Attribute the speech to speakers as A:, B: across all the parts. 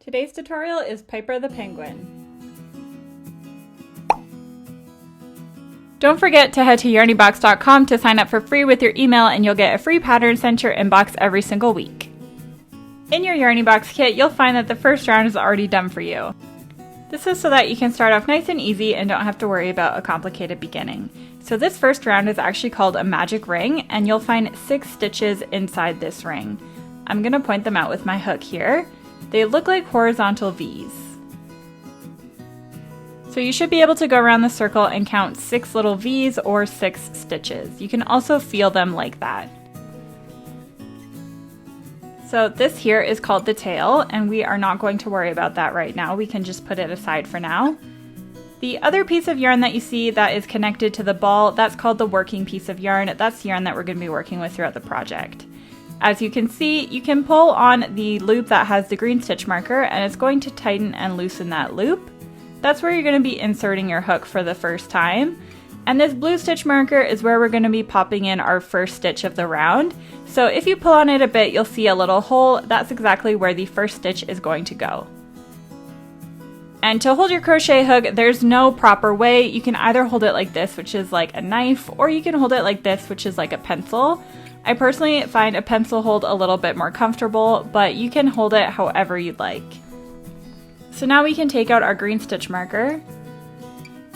A: Today's tutorial is Piper the Penguin. Don't forget to head to yarnybox.com to sign up for free with your email and you'll get a free pattern sent to your inbox every single week. In your Yarnybox kit, you'll find that the first round is already done for you. This is so that you can start off nice and easy and don't have to worry about a complicated beginning. So this first round is actually called a magic ring, and you'll find 6 stitches inside this ring. I'm going to point them out with my hook here. They look like horizontal V's. So you should be able to go around the circle and count 6 little V's or 6 stitches. You can also feel them like that. So this here is called the tail, and we are not going to worry about that right now. We can just put it aside for now. The other piece of yarn that you see that is connected to the ball, that's called the working piece of yarn. That's the yarn that we're going to be working with throughout the project. As you can see, you can pull on the loop that has the green stitch marker, and it's going to tighten and loosen that loop. That's where you're going to be inserting your hook for the first time. And this blue stitch marker is where we're going to be popping in our first stitch of the round. So if you pull on it a bit, you'll see a little hole. That's exactly where the first stitch is going to go. And to hold your crochet hook, there's no proper way. You can either hold it like this, which is like a knife, or you can hold it like this, which is like a pencil. I personally find a pencil hold a little bit more comfortable, but you can hold it however you'd like. So now we can take out our green stitch marker,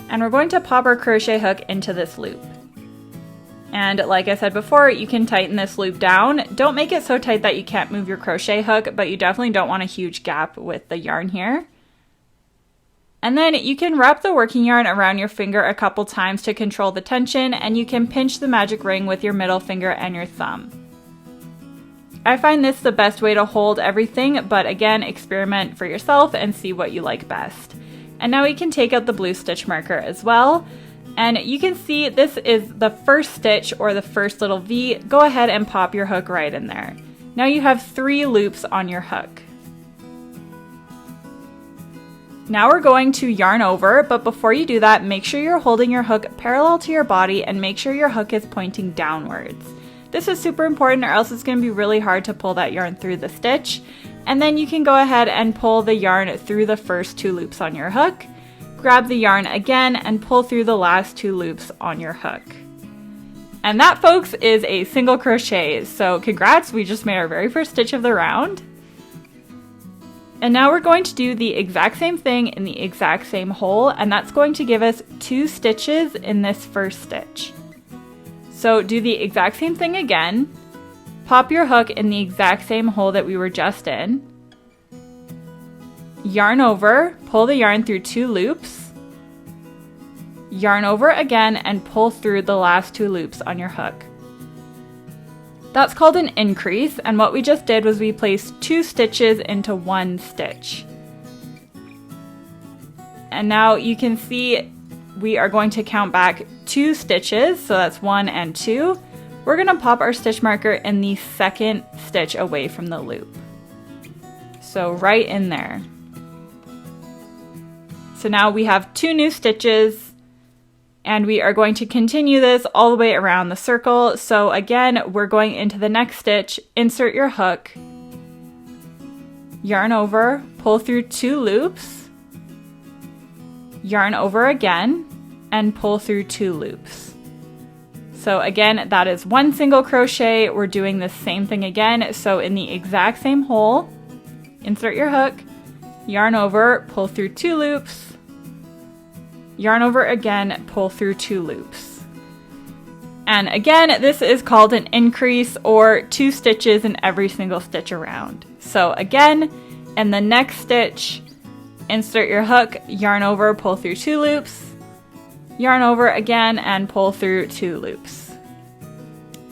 A: and we're going to pop our crochet hook into this loop. And like I said before, you can tighten this loop down. Don't make it so tight that you can't move your crochet hook, but you definitely don't want a huge gap with the yarn here. And then you can wrap the working yarn around your finger a couple times to control the tension, and you can pinch the magic ring with your middle finger and your thumb. I find this the best way to hold everything, but again, experiment for yourself and see what you like best. And now we can take out the blue stitch marker as well. And you can see this is the first stitch or the first little V. Go ahead and pop your hook right in there. Now you have 3 loops on your hook. Now we're going to yarn over, but before you do that, make sure you're holding your hook parallel to your body and make sure your hook is pointing downwards. This is super important, or else it's going to be really hard to pull that yarn through the stitch. And then you can go ahead and pull the yarn through the first 2 loops on your hook, grab the yarn again, and pull through the last 2 loops on your hook. And that, folks, is a single crochet. So congrats, we just made our very first stitch of the round. And now we're going to do the exact same thing in the exact same hole, and that's going to give us 2 stitches in this first stitch. So do the exact same thing again, pop your hook in the exact same hole that we were just in, yarn over, pull the yarn through 2 loops, yarn over again, and pull through the last 2 loops on your hook. That's called an increase, and what we just did was we placed 2 stitches into 1 stitch. And now you can see we are going to count back 2 stitches, so that's 1 and 2. We're going to pop our stitch marker in the second stitch away from the loop. So right in there. So now we have 2 new stitches, and we are going to continue this all the way around the circle. So again, we're going into the next stitch, insert your hook, yarn over, pull through 2 loops, yarn over again, and pull through 2 loops. So again, that is 1 single crochet. We're doing the same thing again. So in the exact same hole, insert your hook, yarn over, pull through 2 loops, yarn over again, pull through 2 loops. And again, this is called an increase, or 2 stitches in every single stitch around. So again, in the next stitch, insert your hook, yarn over, pull through 2 loops, yarn over again, and pull through 2 loops.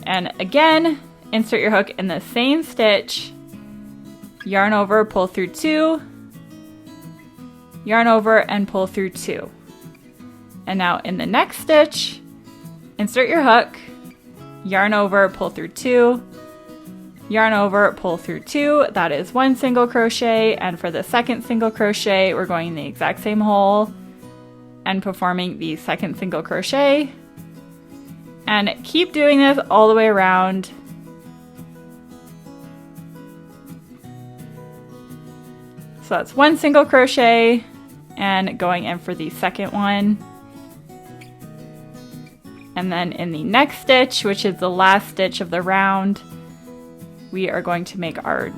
A: And again, insert your hook in the same stitch, yarn over, pull through 2, yarn over, and pull through 2. And now in the next stitch, insert your hook, yarn over, pull through 2, yarn over, pull through 2. That is 1 single crochet. And for the second single crochet, we're going in the exact same hole and performing the second single crochet. And keep doing this all the way around. So that's 1 single crochet and going in for the second one. And then in the next stitch, which is the last stitch of the round, we are going to make our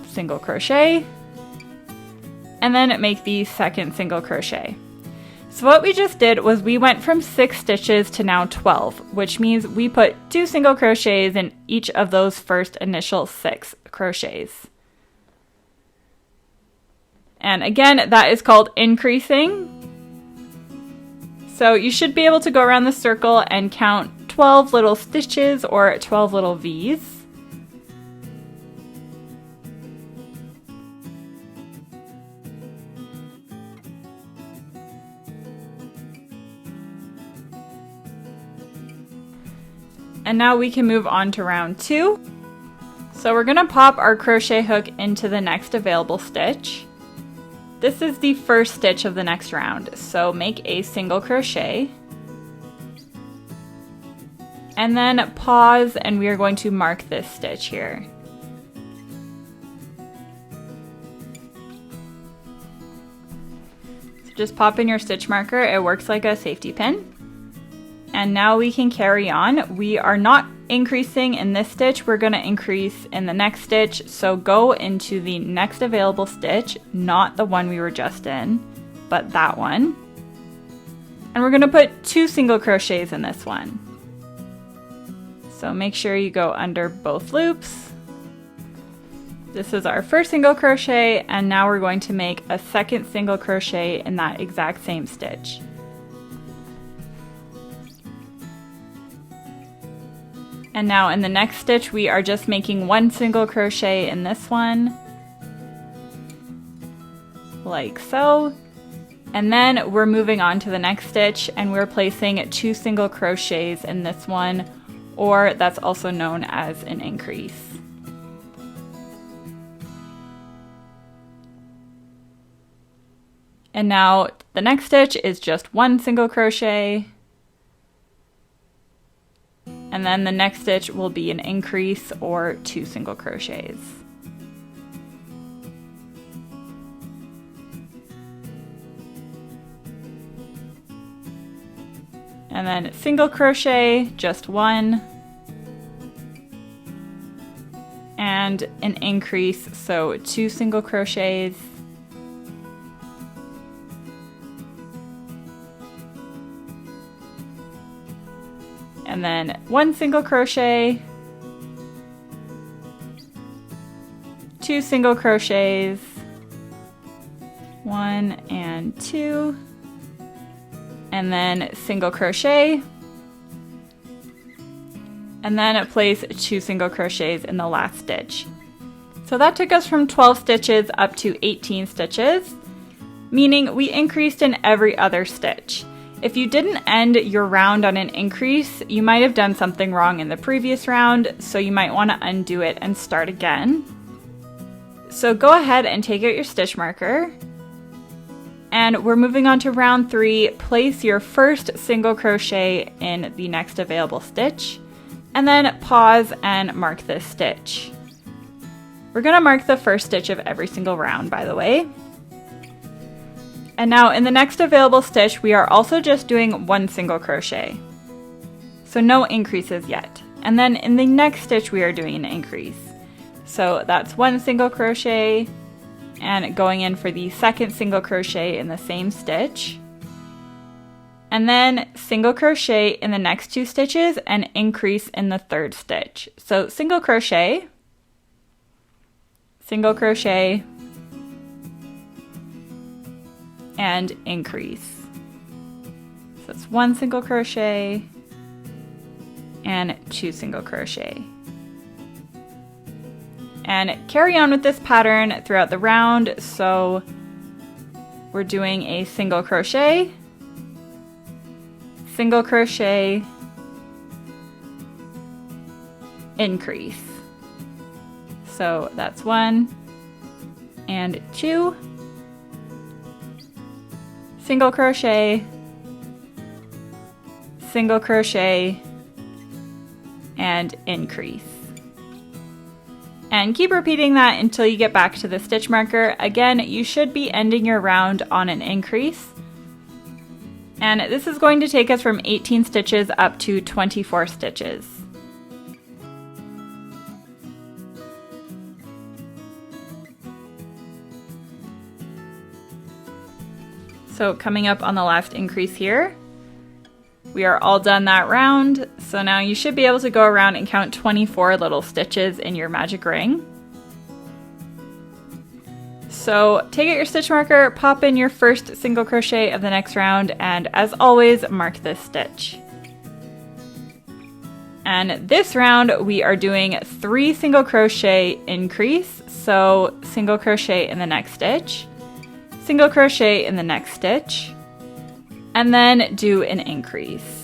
A: single crochet and then make the second single crochet. So what we just did was we went from 6 stitches to now 12, which means we put 2 single crochets in each of those first initial 6 crochets. And again, that is called increasing. So you should be able to go around the circle and count 12 little stitches or 12 little V's. And now we can move on to round 2. So we're going to pop our crochet hook into the next available stitch. This is the first stitch of the next round, so make a single crochet. And then pause, and we are going to mark this stitch here. So just pop in your stitch marker, it works like a safety pin. And now we can carry on. We are not increasing in this stitch, we're going to increase in the next stitch. So go into the next available stitch, not the one we were just in, but that one. And we're going to put 2 single crochets in this one. So make sure you go under both loops. This is our first single crochet, and now we're going to make a second single crochet in that exact same stitch. And now in the next stitch, we are just making 1 single crochet in this one, like so. And then we're moving on to the next stitch, and we're placing 2 single crochets in this one, or that's also known as an increase. And now the next stitch is just 1 single crochet. And then the next stitch will be an increase or 2 single crochets. And then single crochet, just 1. And an increase, so 2 single crochets. And then 1 single crochet, 2 single crochets, 1 and 2, and then single crochet, and then place 2 single crochets in the last stitch. So that took us from 12 stitches up to 18 stitches, meaning we increased in every other stitch. If you didn't end your round on an increase, you might have done something wrong in the previous round, so you might want to undo it and start again. So go ahead and take out your stitch marker. And we're moving on to round 3. Place your first single crochet in the next available stitch, and then pause and mark this stitch. We're going to mark the first stitch of every single round, by the way. And now in the next available stitch, we are also just doing 1 single crochet. So no increases yet. And then in the next stitch, we are doing an increase. So that's 1 single crochet and going in for the second single crochet in the same stitch. And then single crochet in the next 2 stitches and increase in the third stitch. So single crochet, and increase. So it's 1 single crochet and 2 single crochet. And carry on with this pattern throughout the round. So we're doing a single crochet, increase. So that's 1 and 2, single crochet, and increase. And keep repeating that until you get back to the stitch marker. Again, you should be ending your round on an increase. And this is going to take us from 18 stitches up to 24 stitches. So coming up on the last increase here, we are all done that round. So now you should be able to go around and count 24 little stitches in your magic ring. So take out your stitch marker, pop in your first single crochet of the next round, and as always, mark this stitch. And this round we are doing 3 single crochet increase. So single crochet in the next stitch, single crochet in the next stitch, and then do an increase.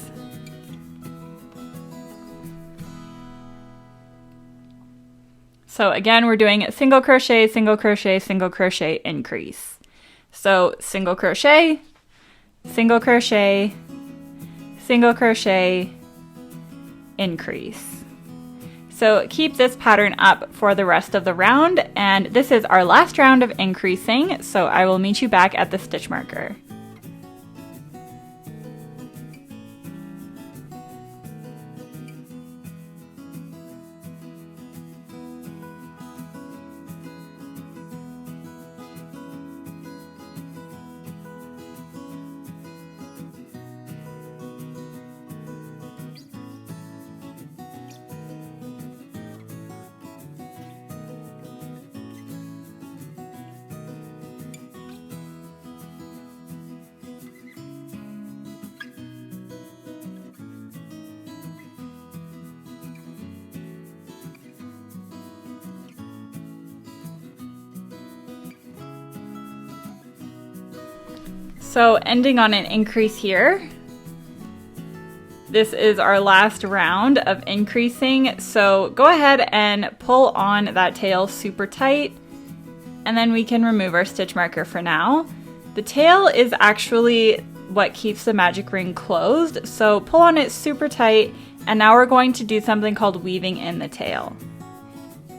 A: So again, we're doing single crochet, single crochet, single crochet, increase. So single crochet, single crochet, single crochet, increase. So keep this pattern up for the rest of the round, and this is our last round of increasing, so I will meet you back at the stitch marker. So ending on an increase here. This is our last round of increasing, so go ahead and pull on that tail super tight, and then we can remove our stitch marker for now. The tail is actually what keeps the magic ring closed, so pull on it super tight, and now we're going to do something called weaving in the tail.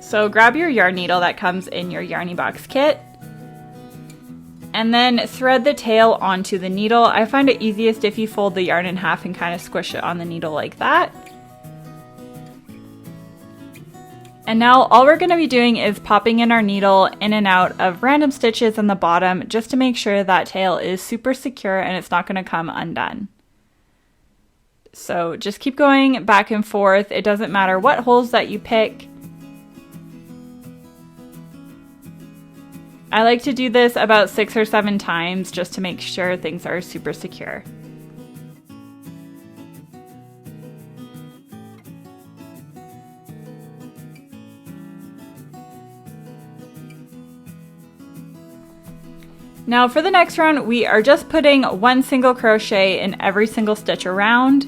A: So grab your yarn needle that comes in your Yarny Box kit, and then thread the tail onto the needle. I find it easiest if you fold the yarn in half and kind of squish it on the needle like that. And now all we're going to be doing is popping in our needle in and out of random stitches on the bottom just to make sure that tail is super secure and it's not going to come undone. So just keep going back and forth. It doesn't matter what holes that you pick. I like to do this about 6 or 7 times just to make sure things are super secure. Now for the next round, we are just putting 1 single crochet in every single stitch around.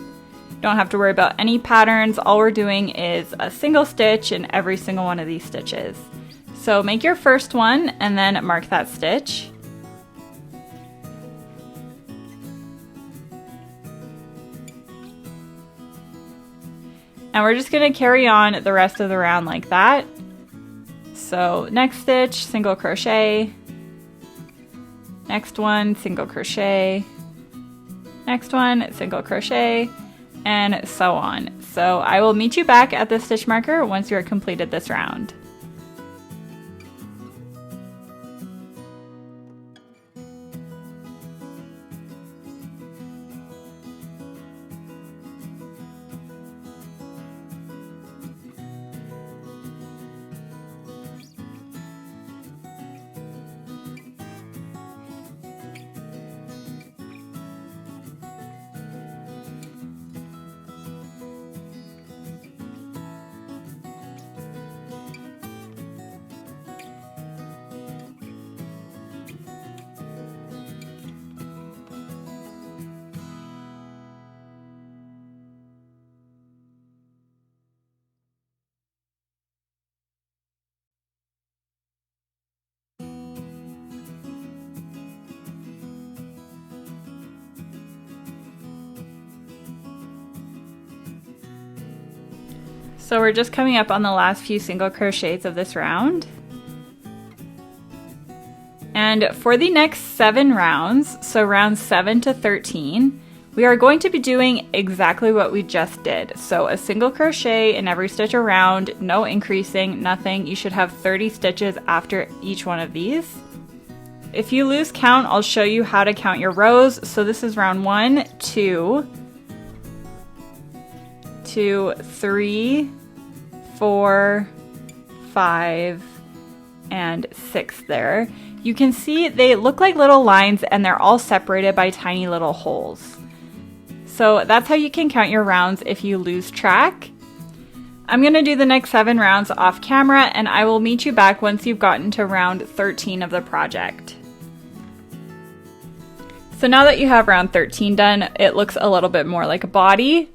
A: Don't have to worry about any patterns. All we're doing is a single stitch in every single one of these stitches. So make your first one and then mark that stitch. And we're just going to carry on the rest of the round like that. So next stitch, single crochet. Next one, single crochet. Next one, single crochet, and so on. So I will meet you back at the stitch marker once you are completed this round. So we're just coming up on the last few single crochets of this round. And for the next 7 rounds, so rounds 7 to 13, we are going to be doing exactly what we just did. So a single crochet in every stitch around, no increasing, nothing. You should have 30 stitches after each one of these. If you lose count, I'll show you how to count your rows. So this is round 1, 2, 3, 4, 5, and 6 there. You can see they look like little lines and they're all separated by tiny little holes. So that's how you can count your rounds if you lose track. I'm going to do the next 7 rounds off camera and I will meet you back once you've gotten to round 13 of the project. So now that you have round 13 done, it looks a little bit more like a body.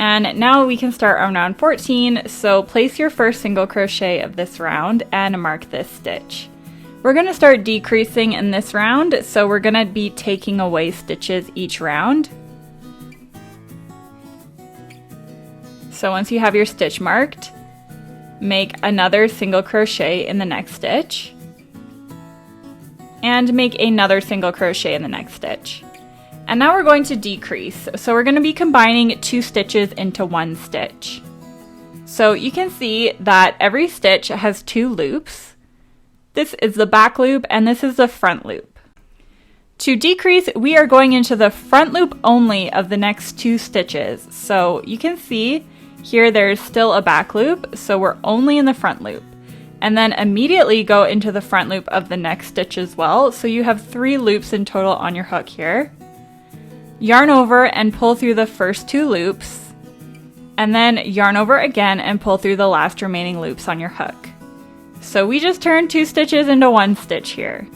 A: And now we can start on round 14. So place your first single crochet of this round and mark this stitch. We're going to start decreasing in this round, so we're going to be taking away stitches each round. So once you have your stitch marked, make another single crochet in the next stitch and make another single crochet in the next stitch. And now we're going to decrease. So we're going to be combining 2 stitches into 1 stitch. So you can see that every stitch has 2 loops. This is the back loop and this is the front loop. To decrease, we are going into the front loop only of the next 2 stitches. So you can see here there's still a back loop, so we're only in the front loop. And then immediately go into the front loop of the next stitch as well. So you have 3 loops in total on your hook here. Yarn over and pull through the first 2 loops, and then yarn over again and pull through the last remaining loops on your hook. So we just turned 2 stitches into 1 stitch here.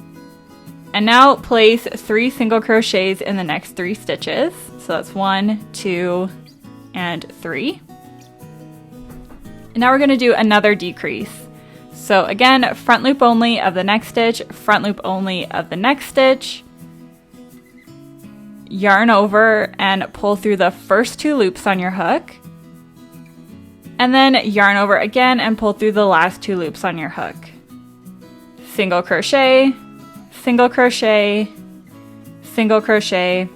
A: And now place 3 single crochets in the next 3 stitches. So that's 1, 2, and 3. And now we're going to do another decrease. So again, front loop only of the next stitch, front loop only of the next stitch, yarn over and pull through the first 2 loops on your hook, and then yarn over again and pull through the last 2 loops on your hook. Single crochet, single crochet, single crochet,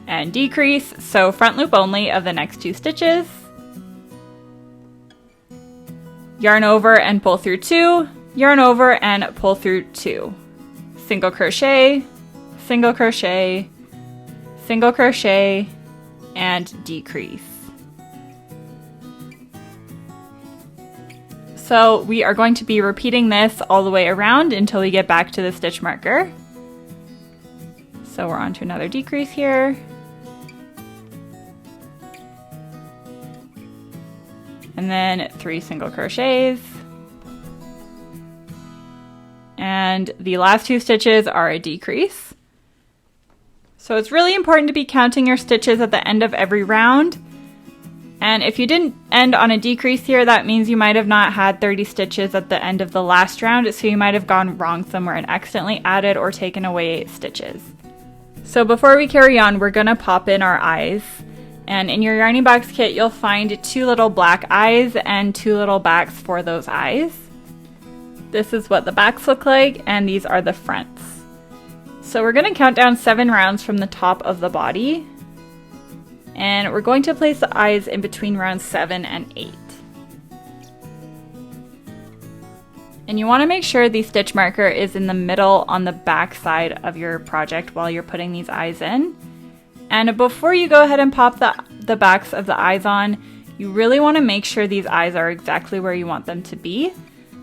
A: and decrease. So front loop only of the next 2 stitches, yarn over and pull through 2, yarn over and pull through 2, single crochet, single crochet, single crochet, and decrease. So we are going to be repeating this all the way around until we get back to the stitch marker. So we're on to another decrease here. And then 3 single crochets. And the last 2 stitches are a decrease. So it's really important to be counting your stitches at the end of every round. And if you didn't end on a decrease here, that means you might have not had 30 stitches at the end of the last round, so you might have gone wrong somewhere and accidentally added or taken away 8 stitches. So before we carry on, we're gonna pop in our eyes. And in your Yarny Box kit, you'll find 2 little black eyes and 2 little backs for those eyes. This is what the backs look like, and these are the fronts. So we're gonna count down 7 rounds from the top of the body. And we're going to place the eyes in between rounds 7 and 8. And you want to make sure the stitch marker is in the middle on the back side of your project while you're putting these eyes in. And before you go ahead and pop the backs of the eyes on, you really want to make sure these eyes are exactly where you want them to be.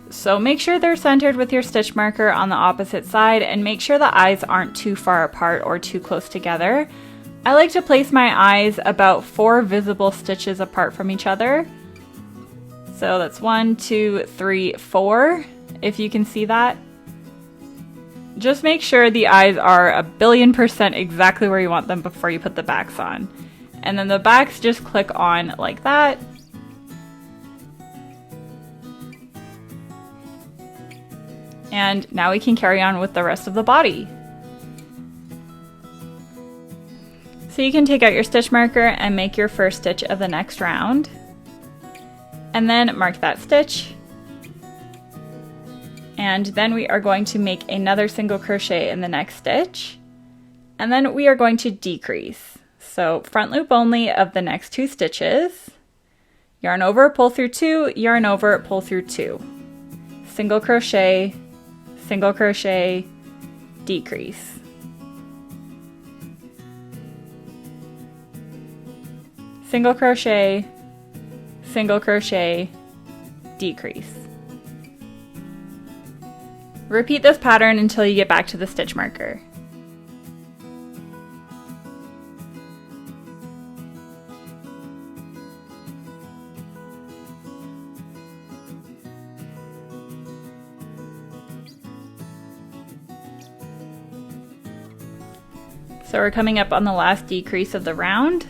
A: So make sure they're centered with your stitch marker on the opposite side, and make sure the eyes aren't too far apart or too close together. I like to place my eyes about 4 visible stitches apart from each other. So that's 1, 2, 3, 4, if you can see that. Just make sure the eyes are 1,000,000,000% exactly where you want them before you put the backs on. And then the backs just click on like that. And now we can carry on with the rest of the body. So you can take out your stitch marker and make your first stitch of the next round. and then mark that stitch. And then we are going to make another single crochet in the next stitch, and then we are going to decrease. So front loop only of the next 2 stitches, yarn over, pull through 2, yarn over, pull through 2, single crochet, decrease. Single crochet, decrease. Repeat this pattern until you get back to the stitch marker. So we're coming up on the last decrease of the round.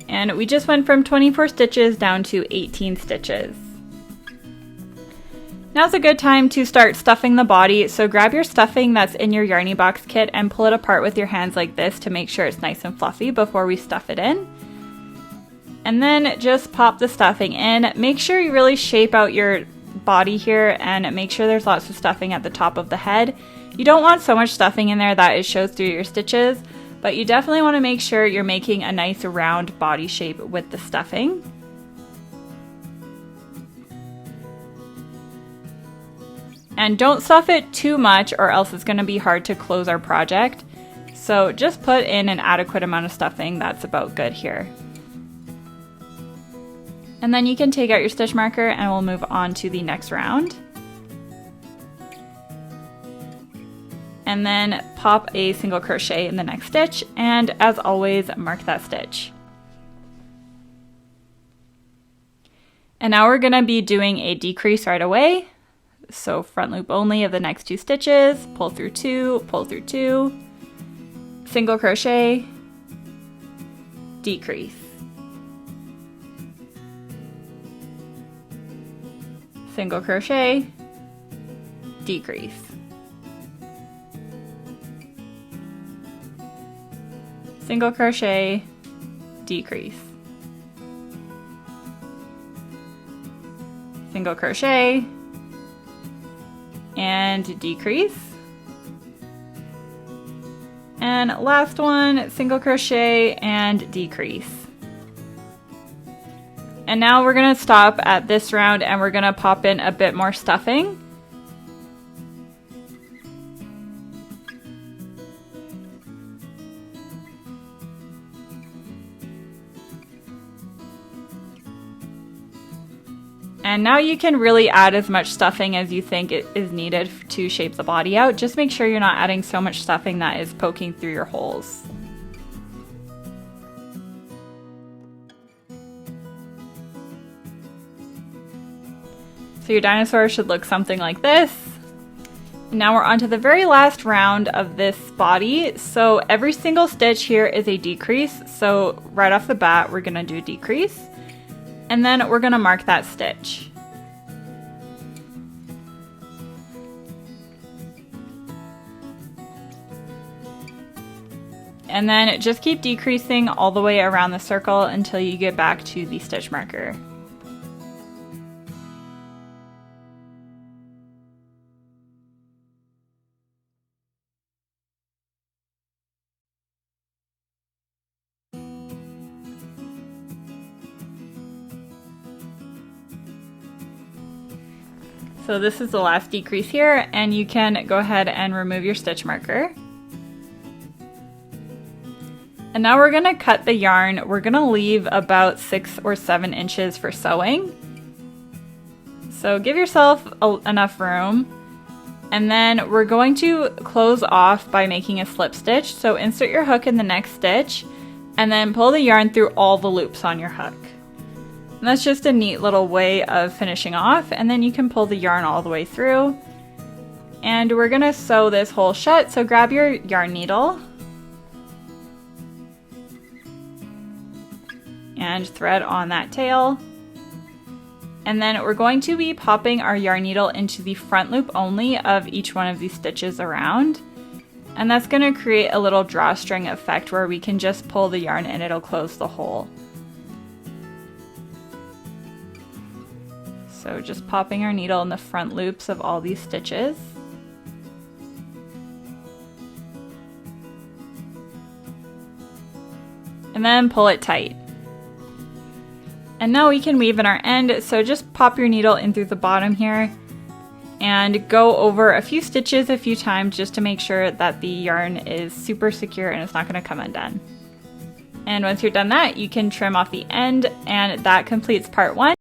A: And we just went from 24 stitches down to 18 stitches. Now's a good time to start stuffing the body, so grab your stuffing that's in your Yarny Box kit and pull it apart with your hands like this to make sure it's nice and fluffy before we stuff it in. And then just pop the stuffing in. Make sure you really shape out your body here and make sure there's lots of stuffing at the top of the head. You don't want so much stuffing in there that it shows through your stitches, but you definitely want to make sure you're making a nice round body shape with the stuffing. And don't stuff it too much or else it's going to be hard to close our project. So just put in an adequate amount of stuffing, that's about good here. And then you can take out your stitch marker and we'll move on to the next round. And then pop a single crochet in the next stitch, and as always, mark that stitch. And now we're going to be doing a decrease right away. So front loop only of the next 2 stitches, pull through 2, single crochet, decrease. Single crochet, decrease. Single crochet, decrease. Single crochet, and decrease. And last one, single crochet and decrease. And now we're going to stop at this round and we're going to pop in a bit more stuffing. And now you can really add as much stuffing as you think it is needed to shape the body out. Just make sure you're not adding so much stuffing that is poking through your holes. So your dinosaur should look something like this. Now we're on to the very last round of this body. So every single stitch here is a decrease. So right off the bat, we're gonna do a decrease. And then we're gonna mark that stitch. And then just keep decreasing all the way around the circle until you get back to the stitch marker. So this is the last decrease here, and you can go ahead and remove your stitch marker. And now we're gonna cut the yarn. We're gonna leave about 6 or 7 inches for sewing. So give yourself enough room. And then we're going to close off by making a slip stitch. So insert your hook in the next stitch, and then pull the yarn through all the loops on your hook. And that's just a neat little way of finishing off, and then you can pull the yarn all the way through. And we're gonna sew this hole shut, so grab your yarn needle and thread on that tail. And then we're going to be popping our yarn needle into the front loop only of each one of these stitches around. And that's gonna create a little drawstring effect where we can just pull the yarn and it'll close the hole. So just popping our needle in the front loops of all these stitches. And then pull it tight. And now we can weave in our end, so just pop your needle in through the bottom here and go over a few stitches a few times just to make sure that the yarn is super secure and it's not going to come undone. And once you're done that, you can trim off the end, and that completes part 1.